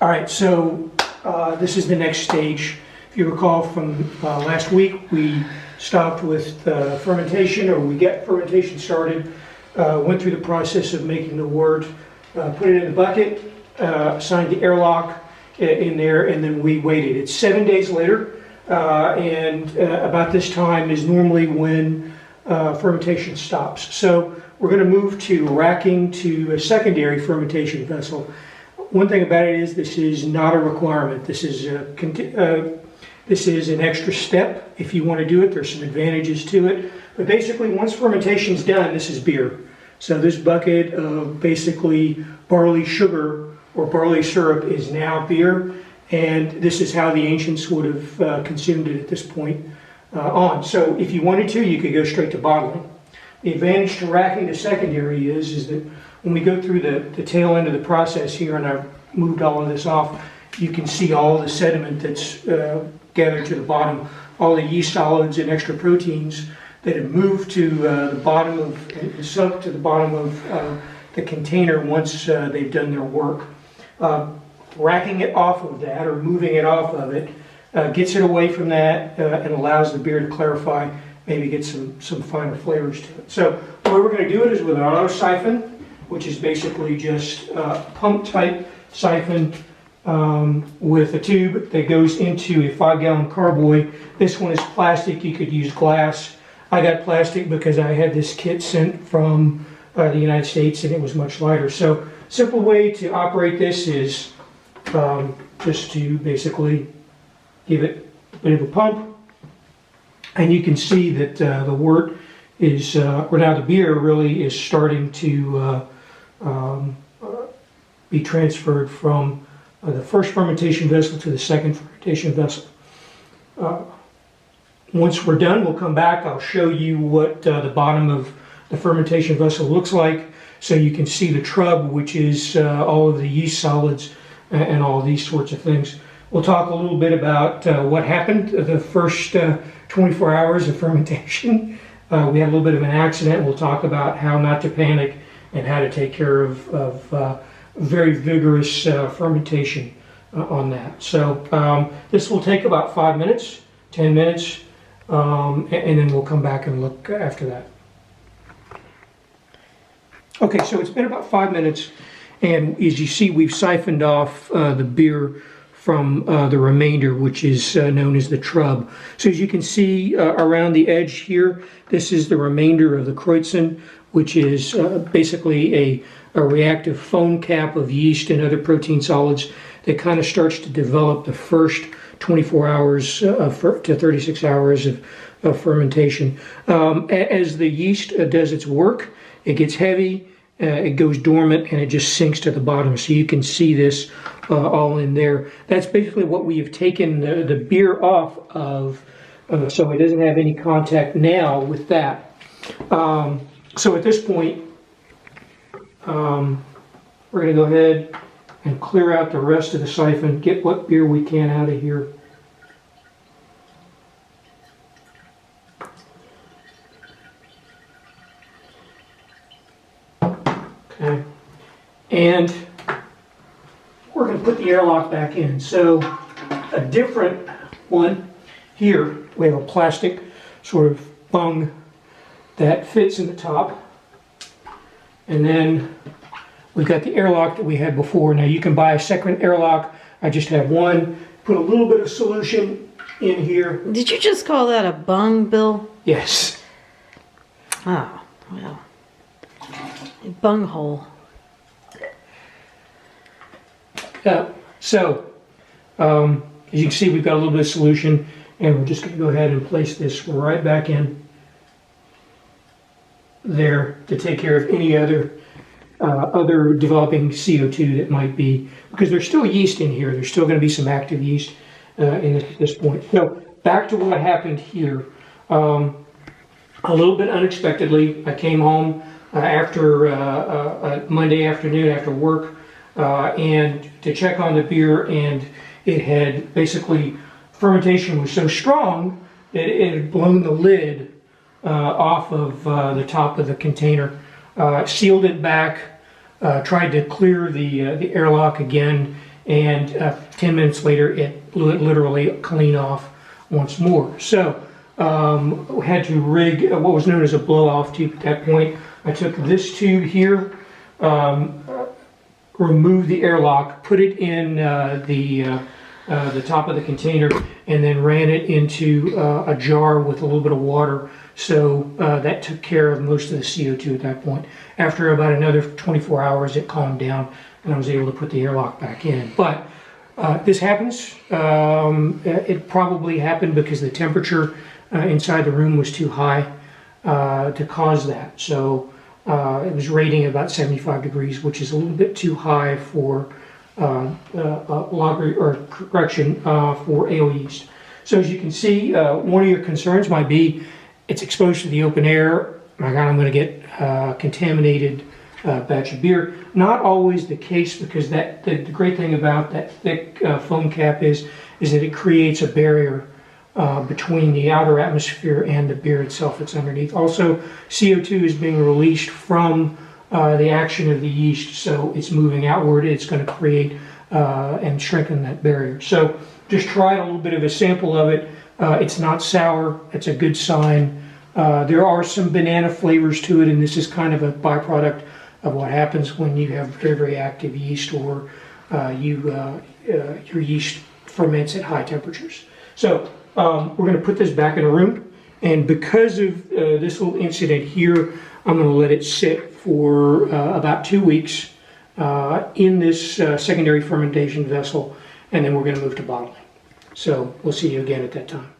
All right, so this is the next stage. If you recall from last week, we stopped with fermentation, or we got fermentation started, went through the process of making the wort, put it in the bucket, signed the airlock in there, and then we waited. It's 7 days later, and about this time is normally when fermentation stops. So we're going to move to racking to a secondary fermentation vessel. One thing about it is this is not a requirement. This is an extra step if you want to do it. There's some advantages to it. But basically, once fermentation's done, this is beer. So this bucket of basically barley sugar or barley syrup is now beer. And this is how the ancients would have consumed it at this point on. So if you wanted to, you could go straight to bottling. The advantage to racking to secondary is that when we go through the tail end of the process here, and I've moved all of this off, you can see all the sediment that's gathered to the bottom, all the yeast solids and extra proteins that have moved to the bottom of, sunk to the bottom of the container once they've done their work. Racking it off of that, or moving it off of it, gets it away from that and allows the beer to clarify, maybe get some finer flavors to it. So the way we're going to do it is with an auto siphon, which is basically just a pump type siphon with a tube that goes into a 5-gallon carboy. This one is plastic. You could use glass. I got plastic because I had this kit sent from the United States and it was much lighter. So simple way to operate this is just to basically give it a bit of a pump, and you can see that the wort is, or now the beer really is starting to be transferred from the first fermentation vessel to the second fermentation vessel. Once we're done, we'll come back. I'll show you what the bottom of the fermentation vessel looks like, so you can see the trub, which is all of the yeast solids and all these sorts of things. We'll talk a little bit about what happened the first 24 hours of fermentation. We had a little bit of an accident. We'll talk about how not to panic and how to take care of very vigorous fermentation on that. So this will take about 5 minutes, 10 minutes, and then we'll come back and look after that. Okay, so it's been about 5 minutes, and as you see, we've siphoned off the beer from the remainder, which is known as the trub. So as you can see around the edge here, this is the remainder of the Kreutzen, which is basically a reactive foam cap of yeast and other protein solids that kind of starts to develop the first 24 hours to 36 hours of fermentation. As the yeast does its work, it gets heavy, it goes dormant, and it just sinks to the bottom. So you can see this all in there. That's basically what we have taken the beer off of, so it doesn't have any contact now with that. So at this point, we're going to go ahead and clear out the rest of the siphon, get what beer we can out of here. Okay, and we're going to put the airlock back in. So a different one here, we have a plastic sort of bung that fits in the top, and then we've got the airlock that we had before. Now you can buy a second airlock. I just have one. Put a little bit of solution in here. Did you just call that a bung, Bill? Yes. Oh, well. A bung hole. Yeah. So as you can see, we've got a little bit of solution, and we're just going to go ahead and place this right back in there to take care of any other developing CO2 that might be, because there's still yeast in here. There's still going to be some active yeast at this point. So back to what happened here. A little bit unexpectedly, I came home after Monday afternoon after work and to check on the beer, and it had basically, fermentation was so strong that it had blown the lid off of the top of the container, sealed it back, tried to clear the airlock again, and 10 minutes later it literally clean off once more. So we had to rig what was known as a blow-off tube at that point. I took this tube here, removed the airlock, put it in the top of the container, and then ran it into a jar with a little bit of water. So that took care of most of the CO2 at that point. After about another 24 hours, it calmed down, and I was able to put the airlock back in. But this happens. It probably happened because the temperature inside the room was too high to cause that. So it was rating about 75 degrees, which is a little bit too high for for ale yeast. So as you can see, one of your concerns might be it's exposed to the open air. My God, I'm going to get contaminated batch of beer. Not always the case, because the great thing about that thick foam cap is that it creates a barrier between the outer atmosphere and the beer itself that's underneath. Also, CO2 is being released from the action of the yeast, so it's moving outward. It's going to create and strengthen that barrier. So just try a little bit of a sample of it. It's not sour. It's a good sign. There are some banana flavors to it, and this is kind of a byproduct of what happens when you have very, very active yeast, or your yeast ferments at high temperatures. So we're going to put this back in a room, and because of this little incident here, I'm going to let it sit for about 2 weeks in this secondary fermentation vessel, and then we're going to move to bottling. So we'll see you again at that time.